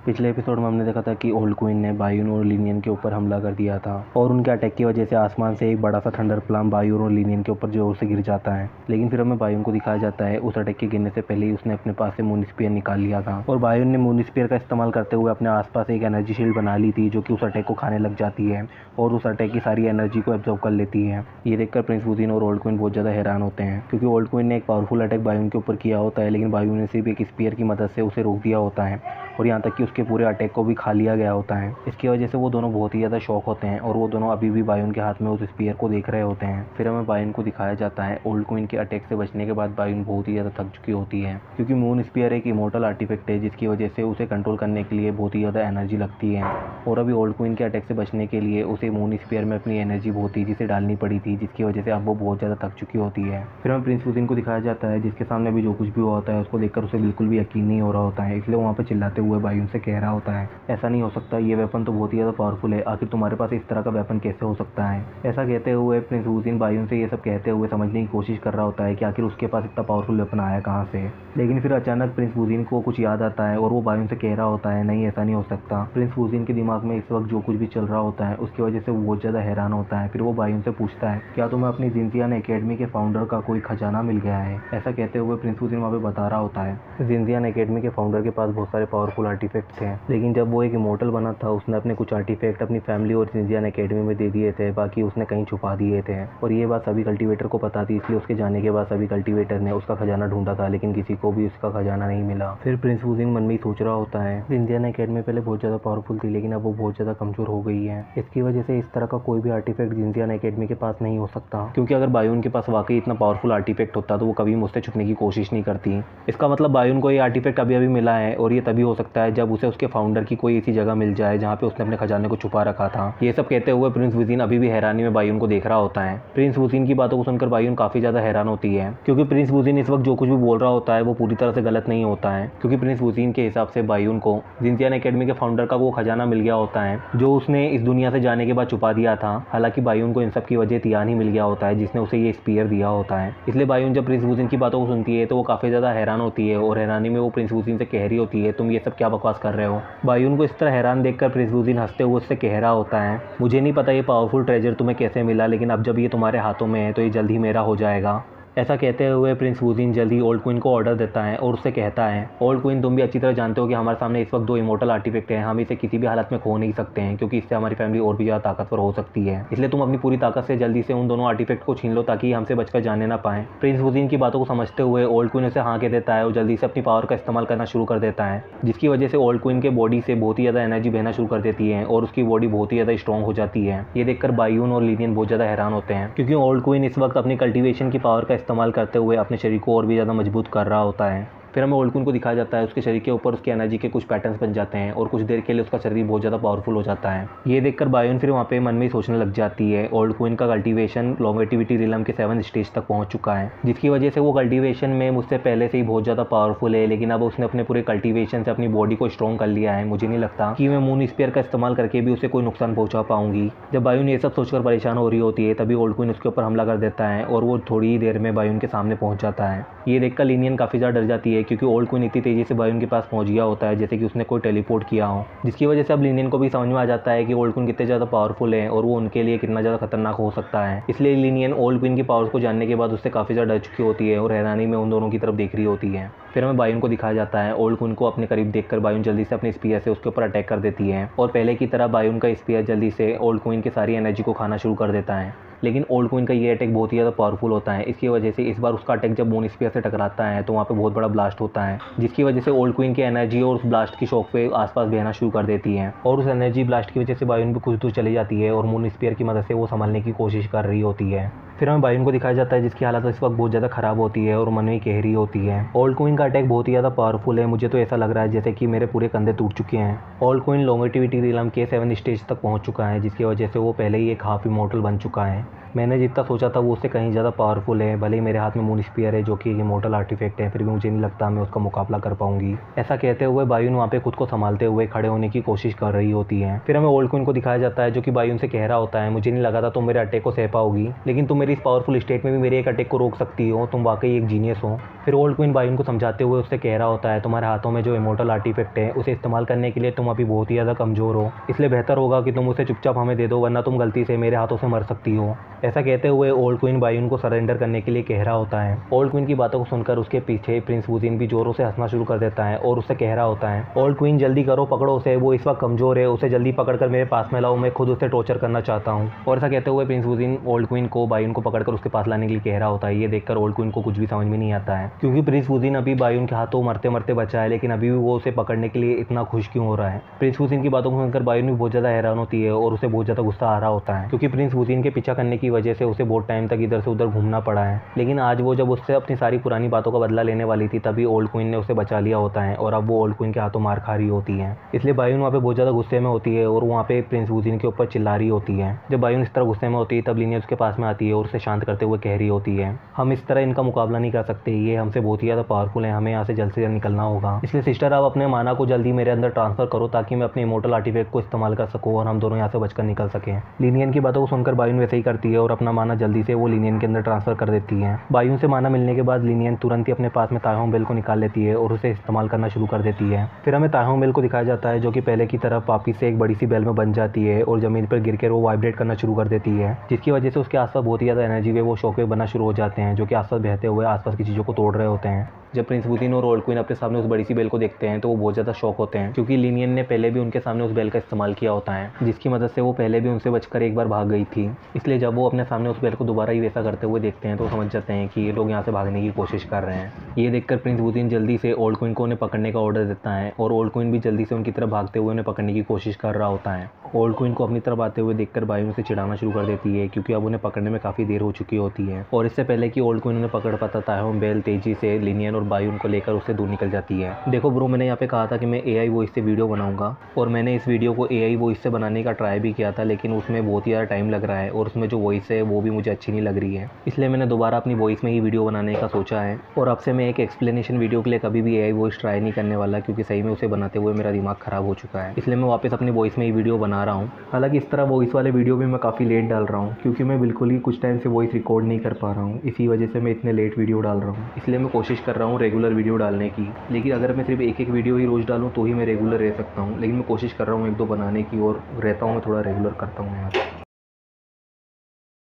पिछले एपिसोड में हमने देखा था कि ओल्ड क्वीन ने बायून और लीनियन के ऊपर हमला कर दिया था और उनके अटैक की वजह से आसमान से एक बड़ा सा थंडर प्लाम बायून और लीनियन के ऊपर जोर से गिर जाता है। लेकिन फिर हमें बायून को दिखाया जाता है उस अटैक के गिरने से पहले ही उसने अपने पास से मून स्पीयर निकाल लिया था और बायून ने मून स्पीयर का इस्तेमाल करते हुए अपने आसपास एक एनर्जी शील्ड बना ली थी जो कि उस अटैक को खाने लग जाती है और उस अटैक की सारी एनर्जी को एब्जॉर्ब कर लेती है। ये देखकर प्रिंस वुजिन और ओल्ड क्वीन बहुत ज़्यादा हैरान होते हैं क्योंकि ओल्ड क्वीन ने एक पावरफुल अटैक बायून के ऊपर किया होता है, लेकिन बायून ने सिर्फ एक स्पीयर की मदद से उसे रोक दिया होता है और यहाँ तक कि उसके पूरे अटैक को भी खा लिया गया होता है। इसकी वजह से वो दोनों बहुत ही ज़्यादा शॉक होते हैं और वो दोनों अभी भी बायून के हाथ में उस स्पीयर को देख रहे होते हैं। फिर हमें बायून को दिखाया जाता है ओल्ड क्वीन के अटैक से बचने के बाद बायून बहुत ही ज़्यादा थक चुकी होती है क्योंकि मून स्पीयर एक इमोर्टल आर्टिफैक्ट है जिसकी वजह से उसे कंट्रोल करने के लिए बहुत ही ज़्यादा एनर्जी लगती है और अभी ओल्ड क्वीन के अटैक से बचने के लिए उसे मून स्पीयर में अपनी एनर्जी बहुत तेज़ी से डालनी पड़ी थी जिसकी वजह से अब वो बहुत ज़्यादा थक चुकी होती है। फिर हमें प्रिंस वुजिन को दिखाया जाता है जिसके सामने भी जो कुछ भी हुआ होता है उसको देखकर उसे बिल्कुल भी यकीन नहीं हो रहा होता है, इसलिए वहाँ पर चिल्लाते हुए बायून से कह रहा होता है ऐसा नहीं हो सकता, ये वेपन तो बहुत ही ज़्यादा पावरफुल है, आखिर तुम्हारे पास इस तरह का वेपन कैसे हो सकता है। ऐसा कहते हुए प्रिंस वुजिन बायून से ये सब कहते हुए समझने की कोशिश कर रहा होता है कि आखिर उसके पास इतना पावरफुल वेपन आया कहाँ से। लेकिन फिर अचानक प्रिंस वुजिन को कुछ याद आता है और वो बायून से कह रहा होता है नहीं ऐसा नहीं हो सकता। प्रिंस वुजिन के दिमाग में इस वक्त जो कुछ भी चल रहा होता है उसकी वजह से वो बहुत ज़्यादा हैरान होता है। फिर वो बायून से पूछता है क्या तुम्हें अपनी जिनजियान एकेडमी के फाउंडर का कोई खजाना मिल गया है। ऐसा कहते हुए प्रिंस वुजिन वहाँ पे बता रहा होता है जिनजियान एकेडमी के फाउंडर के पास बहुत सारे पावरफुल आर्टिफैक्ट थे, लेकिन जब वो एक इमोर्टल बना था उसने अपने कुछ आर्टिफैक्ट अपनी फैमिली और जिनजियान एकेडमी में दे दिए थे, बाकी उसने कहीं छुपा दिए थे और ये बात सभी कल्टीवेटर को पता थी, इसलिए उसके जाने के बाद सभी कल्टीवेटर ने उसका खजाना ढूंढा था लेकिन किसी को भी उसका खजाना नहीं मिला। फिर प्रिंस वुजिन मन में ही सोच रहा होता है जिनजियान एकेडमी पहले बहुत ज़्यादा पावरफुल थी लेकिन अब वो बहुत ज़्यादा कमज़ोर हो गई है, इसकी वजह से इस तरह का कोई भी आर्टिफैक्ट जिनजियान एकेडमी के पास नहीं हो सकता क्योंकि अगर बायून के पास वाकई इतना पावरफुल आर्टिफैक्ट होता तो वो कभी मुझसे छुपने की कोशिश नहीं करती। इसका मतलब बायून को ये आर्टिफैक्ट अभी अभी मिला है और ये तभी हो सकता है जब उसे उसके फाउंडर की कोई ऐसी जगह मिल जाए जहाँ पे उसने अपने खजाने को छुपा रखा था। ये सब कहते हुए प्रिंस वुजिन अभी भी हैरानी में बायून को देख रहा होता है। प्रिंस वुजिन की बातों को सुनकर बायून काफ़ी ज़्यादा हैरान होती है क्योंकि प्रिंस वुजिन इस वक्त जो कुछ भी बोल रहा होता है वो पूरी तरह से गलत नहीं होता है क्योंकि प्रिंस वुजिन के हिसाब से बायून को जिनजियान एकेडमी के फाउंडर का वो खजाना मिल गया होता है जो उसने इस दुनिया से जाने के बाद छुपा दिया था। हालांकि बायून को इन सब की वजह तियान ही मिल गया होता है जिसने उसे ये स्पीयर दिया होता है। इसलिए बायून जब प्रिंस वुजिन की बातों को सुनती है तो वो काफ़ी ज़्यादा हैरान होती है और हैरानी में वो प्रिंस वुजिन से कह रही होती है तुम ये सब क्या बकवास कर रहे हो। बायून को इस तरह हैरान देखकर प्रिंस वुजिन हंसते हुए उससे कह रहा होता है मुझे नहीं पता ये पावरफुल ट्रेजर तुम्हें कैसे मिला, लेकिन अब जब ये तुम्हारे हाथों में है तो ये जल्द ही मेरा हो जाएगा। ऐसा कहते हुए प्रिंस वुजिन जल्दी ओल्ड क्वीन को ऑर्डर देता है और उससे कहता है ओल्ड क्वीन तुम भी अच्छी तरह जानते हो कि हमारे सामने इस वक्त दो इमोर्टल आर्टिफैक्ट हैं, हम इसे किसी भी हालत में खो नहीं सकते हैं क्योंकि इससे हमारी फैमिली और भी ज़्यादा ताकतवर हो सकती है, इसलिए तुम अपनी पूरी ताकत से जल्दी से उन दोनों आर्टिफैक्ट को छीन लो ताकि हमसे बचकर जाने ना पाएं। प्रिंस वुजिन की बातों को समझते हुए ओल्ड क्वीन उसे हाँ कह देता है और जल्दी से अपनी पावर का इस्तेमाल करना शुरू कर देता है जिसकी वजह से ओल्ड क्वीन के बॉडी से बहुत ही ज़्यादा एनर्जी बहना शुरू कर देती है और उसकी बॉडी बहुत ही ज़्यादा स्ट्रॉन्ग हो जाती है। ये देखकर बायून और लीनियन बहुत ज़्यादा हैरान होते हैं क्योंकि ओल्ड क्वीन इस वक्त अपनी कल्टीवेशन की पावर का इस्तेमाल करते हुए अपने शरीर को और भी ज़्यादा मजबूत कर रहा होता है। फिर हमें ओल्ड क्वीन को दिखाया जाता है उसके शरीर के ऊपर उसकी एनर्जी के कुछ पैटर्न्स बन जाते हैं और कुछ देर के लिए उसका शरीर बहुत ज़्यादा पावरफुल हो जाता है। ये देखकर बायून फिर वहाँ पे मन में ही सोचने लग जाती है ओल्ड क्वीन का कल्टीवेशन लॉन्गेटिविटी रिलम के 7th स्टेज तक पहुँच चुका है जिसकी वजह से वो कल्टीवेशन में मुझसे पहले से ही बहुत ज़्यादा पावरफुल है, लेकिन अब उसने अपने पूरे कल्टीवेशन से अपनी बॉडी को स्ट्रॉन्ग कर लिया है। मुझे नहीं लगता कि मैं मून स्पीयर का इस्तेमाल करके भी उसे कोई नुकसान पहुँचा पाऊंगी। जब बायून ये सब सोचकर परेशान हो रही होती है तभी ओल्ड क्वीन उसके ऊपर हमला कर देता है और वो थोड़ी ही देर में बायून के सामने पहुँच जाता है। ये देखकर लीनियन काफ़ी ज़्यादा डर जाती है क्योंकि ओल्ड क्वीन इतनी तेज़ी से बायून के पास पहुंच गया होता है जैसे कि उसने कोई टेलीपोर्ट किया हो, जिसकी वजह से अब लीनियन को भी समझ में आ जाता है कि ओल्ड क्वीन कितने ज़्यादा पावरफुल है और वो उनके लिए कितना ज़्यादा खतरनाक हो सकता है। इसलिए लीनियन ओल्ड क्वीन की पावर्स को जानने के बाद उससे काफ़ी ज़्यादा डर चुकी होती है और हैरानी में उन दोनों की तरफ देख रही होती है। फिर हमें बायून को दिखाया जाता है ओल्ड क्वीन को अपने करीब देखकर बायून जल्दी से अपने स्पीयर से उसके ऊपर अटैक कर देती है और पहले की तरह बायून का स्पीयर जल्दी से ओल्ड क्वीन की सारी एनर्जी को खाना शुरू कर देता है। लेकिन ओल्ड क्वीन का ये अटैक बहुत ही ज़्यादा पावरफुल होता है, इसकी वजह से इस बार उसका अटैक जब मून स्पीयर से टकराता है तो वहाँ पे बहुत बड़ा ब्लास्ट होता है जिसकी वजह से ओल्ड क्वीन की एनर्जी और उस ब्लास्ट की शॉक पे आसपास बहना शुरू कर देती है और उस एनर्जी ब्लास्ट की वजह से बायून भी कुछ दूर चली जाती है और मून स्पीयर की मदद से वो संभालने की कोशिश कर रही होती है। फिर हमें बायून को दिखाया जाता है जिसकी हालत इस वक्त बहुत ज़्यादा ख़राब होती है और मन में कह रही होती है ओल्ड क्वीन का अटैक बहुत ही ज़्यादा पावरफुल है, मुझे तो ऐसा लग रहा है जैसे कि मेरे पूरे कंधे टूट चुके हैं। ओल्ड क्वीन लॉन्गेटिविटी रिलम के 7th स्टेज तक पहुंच चुका है जिसकी वजह से वो पहले ही एक हाफ इमोर्टल बन चुका है। मैंने जितना सोचा था वो उससे कहीं ज़्यादा पावरफुल है, भले ही मेरे हाथ में मून स्पीयर है जो कि एक इमोर्टल आर्टिफैक्ट है, फिर भी मुझे नहीं लगता मैं उसका मुकाबला कर पाऊंगी। ऐसा कहते हुए बायून वहाँ पे खुद को संभालते हुए खड़े होने की कोशिश कर रही होती है। फिर हमें ओल्ड क्वीन को दिखाया जाता है जो कि बायून से कह रहा होता है मुझे नहीं लगा था तुम मेरे अटैक को सह पाओगी, लेकिन तुम मेरी इस पावरफुल स्टेट में भी मेरे एक अटैक को रोक सकती हो, तुम वाकई एक जीनियस हो। फिर ओल्ड क्वीन बायून को समझाते हुए उससे कह रहा होता है, तुम्हारे हाथों में जो इमोर्टल आर्टिफैक्ट है उसे इस्तेमाल करने के लिए तुम अभी बहुत ही ज़्यादा कमज़ोर हो, इसलिए बेहतर होगा कि तुम उसे चुपचाप हमें दे दो, वरना तुम गलती से मेरे हाथों से मर सकती हो। ऐसा कहते हुए ओल्ड क्वीन बायून को सरेंडर करने के लिए कह रहा होता है। ओल्ड क्वीन की बातों को सुनकर उसके पीछे प्रिंस वुजिन भी जोरों से हंसना शुरू कर देता है और उससे कह रहा होता है, ओल्ड क्वीन जल्दी करो, पकड़ो उसे, वो इस वक्त कमज़ोर है, उसे जल्दी पकड़कर मेरे पास में लाओ, मैं खुद उसे टॉर्चर करना चाहता हूँ। और ऐसा कहते हुए प्रिंस वुजिन ओल्ड क्वीन को बायून को पकड़कर उसके पास लाने के लिए कह रहा होता है। ये देखकर ओल्ड क्वीन को कुछ भी समझ में नहीं आता है, क्योंकि प्रिंस वुजिन अभी बायून के हाथों मरते मरते बचा है, लेकिन अभी भी वो उसे पकड़ने के लिए इतना खुश क्यों हो रहा है। प्रिंस वुजिन की बातों को सुनकर बायून भी बहुत ज़्यादा हैरान होती है और उसे बहुत ज़्यादा गुस्सा आ रहा होता है, क्योंकि प्रिंस वुजिन के पीछा करने की वजह से उसे बहुत टाइम तक इधर से उधर घूमना पड़ा है। लेकिन आज वो जब उससे अपनी सारी पुरानी बातों का बदला लेने वाली थी, तभी ओल्ड क्वीन ने उसे बचा लिया होता है और अब वो ओल्ड क्वीन के हाथों मार खा रही होती है। इसलिए बायून वहाँ पे बहुत ज़्यादा गुस्से में होती है और वहाँ पे प्रिंस वुजिन के ऊपर चिल्ला रही होती है। जब बायून इस तरह गुस्से में होती है, तब लिनियन उसके पास में आती है और उसे शांत करते हुए कह रही होती है, हम इस तरह इनका मुकाबला नहीं कर सकते, ये हमसे बहुत ही ज़्यादा पावरफुल है, हमें यहाँ से जल्द निकलना होगा। इसलिए सिस्टर, आप अपने माना को जल्दी मेरे अंदर ट्रांसफर करो ताकि मैं अपने इमोर्टल आर्टिफैक्ट को इस्तेमाल कर सकूँ और हम दोनों यहाँ से बचकर निकल सकें। लिनियन की बातों को सुनकर बायून वैसे ही करती है और अपना माना जल्दी से वो लिनियन के अंदर ट्रांसफर कर देती है। बायून से माना मिलने के बाद लिनियन तुरंत ही अपने पास में तायहोंग बेल को निकाल लेती है और उसे इस्तेमाल करना शुरू कर देती है। फिर हमें तायहोंग बेल को दिखाया जाता है, जो कि पहले की तरह वापिस से एक बड़ी सी बेल में बन जाती है और ज़मीन पर गिरकर वो वाइब्रेट करना शुरू कर देती है, जिसकी वजह से उसके आसपास बहुत ही ज़्यादा एनर्जी वे वो शॉकवेव बनना शुरू हो जाते हैं, जो कि आसपास बहते हुए आसपास की चीज़ों को तोड़ रहे होते हैं। जब प्रिंस वुजिन और ओल्ड क्वीन अपने सामने उस बड़ी सी बेल को देखते हैं तो वो बहुत ज़्यादा शॉक होते हैं, क्योंकि लिनियन ने पहले भी उनके सामने उस बेल का इस्तेमाल किया होता है, जिसकी मदद से वो पहले भी उनसे बचकर एक बार भाग गई थी। इसलिए जब वो अपने सामने उस बेल को दोबारा ही वैसा करते हुए देखते हैं तो समझ जाते हैं कि ये लोग यहाँ से भागने की कोशिश कर रहे हैं। ये देखकर प्रिंस वुजिन जल्दी से ओल्ड क्वीन को उन्हें पकड़ने का ऑर्डर देता है और ओल्ड क्वीन भी जल्दी से उनकी तरफ भागते हुए उन्हें पकड़ने की कोशिश कर रहा होता है। ओल्ड क्वीन को अपनी तरफ आते हुए देखकर बायून उसे चिढ़ाना शुरू कर देती है, क्योंकि अब उन्हें पकड़ने में काफ़ी देर हो चुकी होती है और इससे पहले कि ओल्ड क्वीन उन्हें पकड़ पाता, तायहोंग बेल तेजी से लिनियन और बायून को लेकर उससे दूर निकल जाती है। देखो ब्रो, मैंने यहाँ पे कहा था कि मैं AI वॉइस से वीडियो बनाऊंगा और मैंने इस वीडियो को AI वॉइस से बनाने का ट्राई भी किया था, लेकिन उसमें बहुत ही ज़्यादा टाइम लग रहा है और उसमें जो वॉइस है वो भी मुझे अच्छी नहीं लग रही है। इसलिए मैंने दोबारा अपनी वॉइस में ही वीडियो बनाने का सोचा है और अब से मैं एक एक्सप्लेनेशन वीडियो के लिए कभी भी AI वॉइस ट्राई नहीं करने वाला, क्योंकि सही में उसे बनाते हुए मेरा दिमाग ख़राब हो चुका है। इसलिए मैं वापस अपनी वॉइस में ही वीडियो बना रहा हूँ। हालांकि इस तरह वॉइस वाले वीडियो भी मैं काफ़ी लेट डाल रहा हूँ, क्योंकि मैं बिल्कुल ही कुछ टाइम से वॉइस रिकॉर्ड नहीं कर पा रहा हूँ, इसी वजह से मैं इतने लेट वीडियो डाल रहा हूँ। इसलिए मैं कोशिश कर रहा हूँ रेगुलर वीडियो डालने की, लेकिन अगर मैं सिर्फ एक वीडियो ही रोज़ डालूँ तो ही मैं रेगुलर रह सकता हूँ, लेकिन मैं कोशिश कर रहा हूँ 1-2 बनाने की और रहता हूँ मैं थोड़ा रेगुलर करता हूँ यार।